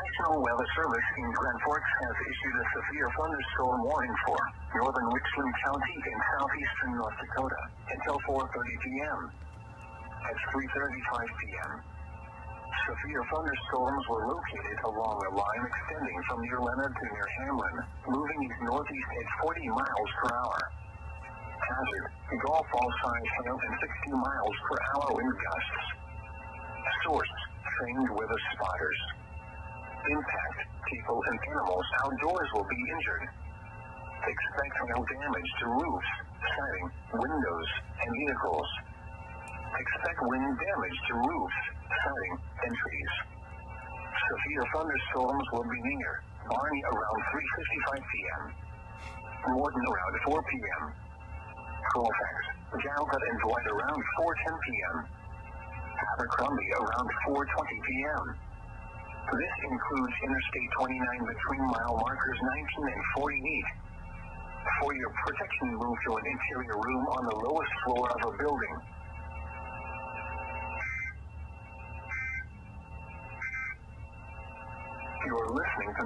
National Weather Service in Grand Forks has issued a severe thunderstorm warning for northern Richland County and southeastern North Dakota until 4:30 p.m. At 3:35 p.m., severe thunderstorms were located along a line extending from near Leonard to near Hamlin, moving east-northeast at 40 miles per hour. Hazard: golf ball-sized hail and 60 miles per hour wind gusts. Source: trained weather spotters. Impact: people and animals outdoors will be injured. Expect hail damage to roofs, siding, windows, and vehicles. Expect wind damage to roofs, siding, and trees. Severe thunderstorms will be near Barney around 3:55 p.m. Morton around 4 p.m. Colfax, Galva, and Dwight around 4:10 p.m. Abercrombie around 4:20 p.m. This includes Interstate 29 between mile markers 19 and 48. For your protection, move to an interior room on the lowest floor of a building. You're listening to